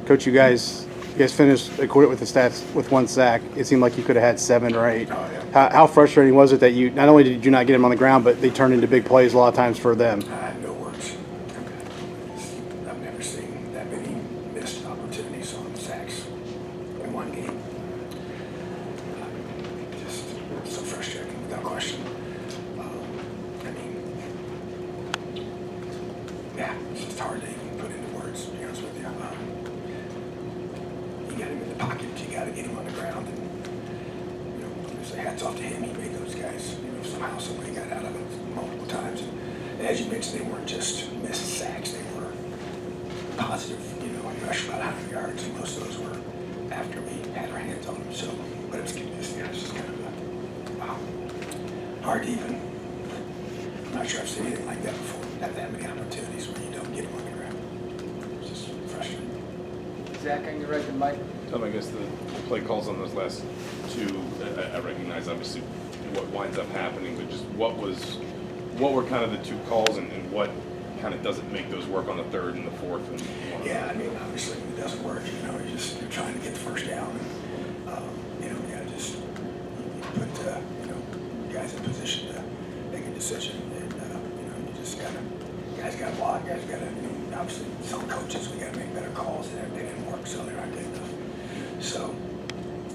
Coach, you guys finished according with the stats with 1 sack. It seemed like you could have had 7 or 8. Oh, yeah. How frustrating was it that you not only did you not get them on the ground, but they turned into big plays a lot of times for them? I have no words. I've never seen that many missed opportunities on sacks in one game. Just so frustrating, without question. I mean, yeah, it's just hard to even put into words, to be honest with you. You got him in the pocket, you got to get him on the ground. And, so hats off to him. He made those guys, somehow somebody got out of it multiple times. And as you mentioned, they weren't just missed sacks, they were positive, rush about 100 yards, and most of those were after we had our hands on them. So, but it's just kind of wow, hard to even. I'm not sure I've seen anything like that before. Have that many opportunities where you don't get them on the ground. It's just frustrating. Zach, on your right, and Mike. I guess the play calls on those last 2, I recognize obviously what winds up happening, but just what were kind of the 2 calls and what kind of doesn't make those work on the 3rd and the 4th? And yeah, I mean, obviously it doesn't work. You're trying to get the first down, and just put guys in position to make a decision, and you just guys got to block, guys got to obviously some coaches we got to make better calls, and they didn't work, so they're not good enough. So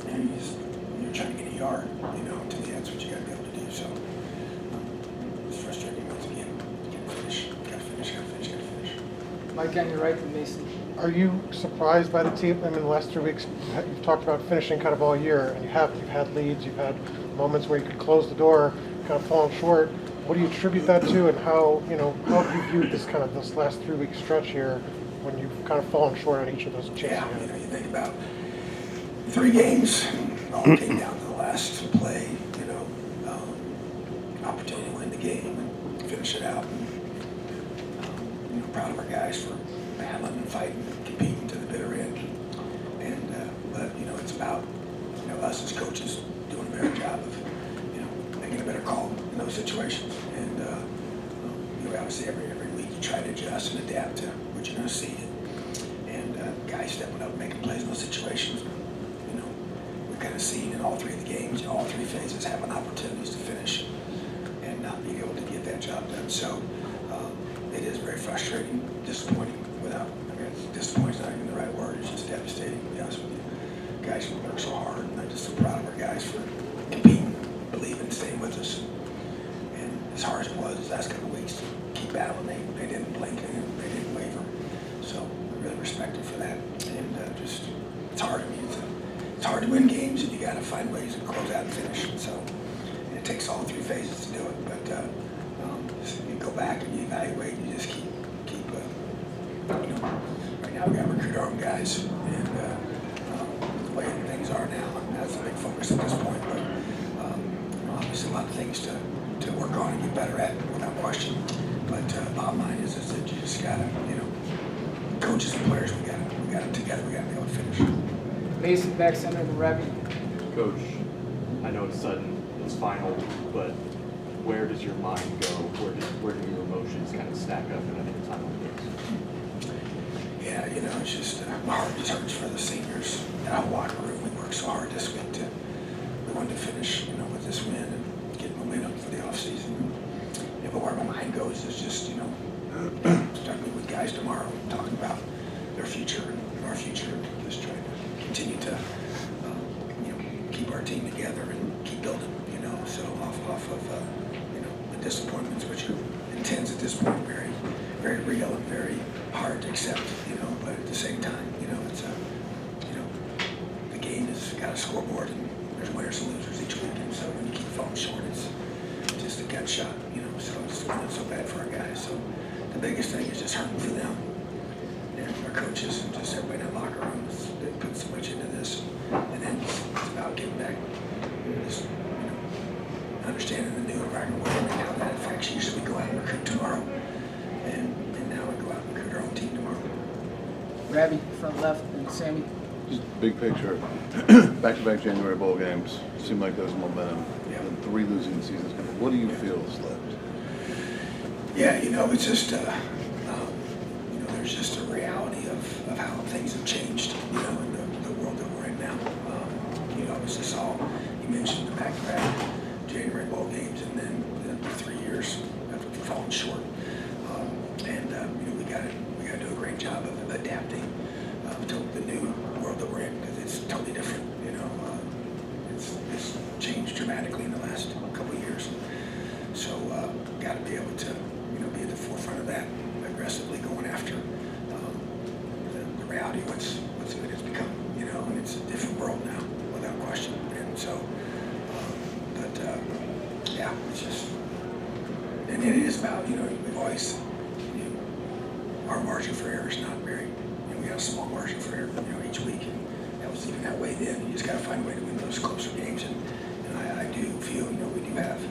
you're trying to get a yard, to me that's what you got to be able to do. So it's frustrating once again. Got to finish. Mike, on your right, and Mason. Are you surprised by the team? I mean, the last 3 weeks, you've talked about finishing kind of all year, and you've had leads, you've had moments where you could close the door, kind of fallen short. What do you attribute that to, and how have you viewed this last 3 week stretch here when you've kind of fallen short on each of those chances? Yeah, you think about 3 games, all came down to the last play, opportunity to win the game and finish it out. And, proud of our guys for battling and fighting and competing to the bitter end. And but it's about us as coaches doing a better job of making a better call in those situations. And obviously every week you try to adjust and adapt to what you're going to see. And guys stepping up, making plays in those situations. We've kind of seen in all 3 of the games, all 3 phases having opportunities to finish and not being able to get that job done. So it is very frustrating, disappointing. Disappointing is not even the right word. It's just devastating, to be honest with you. Guys who work so hard, and I'm just so proud of our guys for competing, believing, staying with us. And as hard as it was the last couple of weeks to keep battling, they didn't blink, they didn't waver. So I really respect them for that. And it's hard. I mean, it's hard to win games, and you got to find ways to close out and finish. And it takes all 3 phases to do it. But you go back and you evaluate, and you just keep. Right now we got to recruit our own guys, and the way things are now, that's a big focus at this point. But obviously a lot of things to work on and get better at, without question. But bottom line is that you just got to, coaches and players, we got it together. We got to be able to finish. Mason, back center of the Rebbe. Coach, I know it's sudden, it's final, but where does your mind go? Where do your emotions kind of stack up in a time like this? Yeah, it's just my heart just hurts for the seniors in our locker room. We worked so hard this week we wanted to finish, with this win and get momentum for the off season. But where my mind goes is just, starting with guys tomorrow, talking about their future and our future, and just trying to continue to, keep our team together and keep building. So off of, the disappointments, which are intense at this point, very, very real and very hard to accept. But at the same time, it's the game has got a scoreboard and there's winners and losers each week. And so when you keep falling short, it's just a gut shot. So it's not so bad for our guys. So the biggest thing is just hurting for them and our coaches and just everybody in that locker room. They put so much into this, and then it's about getting back. Just, understanding the new environment and how that affects you. So we go out and recruit tomorrow, and now we go out and recruit our own team tomorrow. Rabbi, front left, and Sammy. Just big picture. Back-to-back January bowl games. Seem like there's momentum. Yeah. And 3 losing seasons. What do you feel is left? Yeah, it's just, there's just a reality of how job of adapting to the new world that we're in, because it's totally different. It's changed dramatically in the last couple of years. So got to be able to be at the forefront of that, aggressively going after the reality of what's it has become. And it's a different world now, without question. And so, yeah, it's just, and it is about we've always our margin for error is not very. We got a small margin for error each week, and that was even that way then. You just got to find a way to win those closer games, and I do feel we do have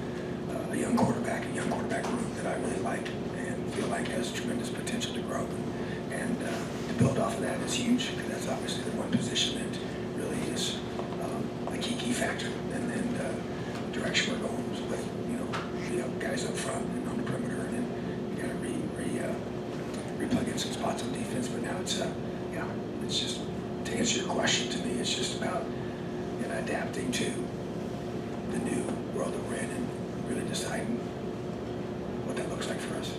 a young quarterback group that I really like and feel like has tremendous potential to grow, and to build off of that is huge, because that's obviously the one position that really is a key factor, and then the direction we're going is with the guys up front and on the perimeter, and then you got to replug in some spots on defense. But now it's it's just, to answer your question, to me it's just about adapting to the new world that we're in and really deciding what that looks like for us.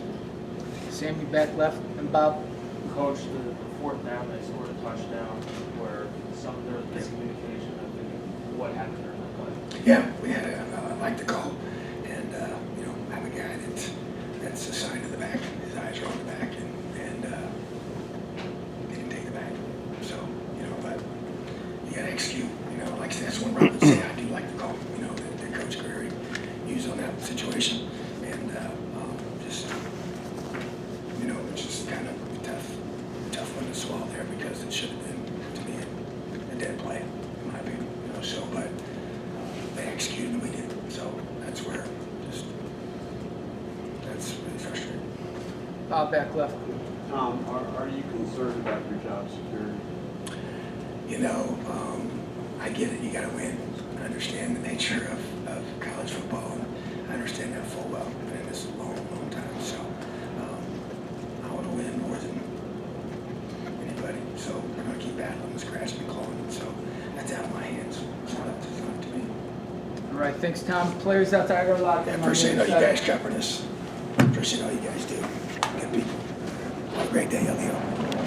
Sammy back left, and Bob. Coach, the fourth down, they scored a touchdown where there was miscommunication. I think what happened during that play. Yeah, we had I like the call, and have a guy that's assigned to the back. His eyes are on the back, and he didn't take the back. So but you got to execute. Like I said, that's one route to say I do like the call. That Coach Guerrero used on that situation, and just it's just kind of tough one to swallow there, because it should have been, to me, a dead play in my opinion. So but they executed and we didn't. So that's where that's really frustrating. Bob back left. Tom, are you concerned about your job security? I get it. You got to win. I understand the nature of college football, and I understand that full well. I've been in this a long time. So I want to win more than anybody. So we're going to keep battling, scratching and clawing. So that's out of my hands. It's not up to me. All right, thanks, Tom. Players outside our locker I room. appreciate all you guys covering this. Appreciate all you guys do. Good people. Have a great day, Elio.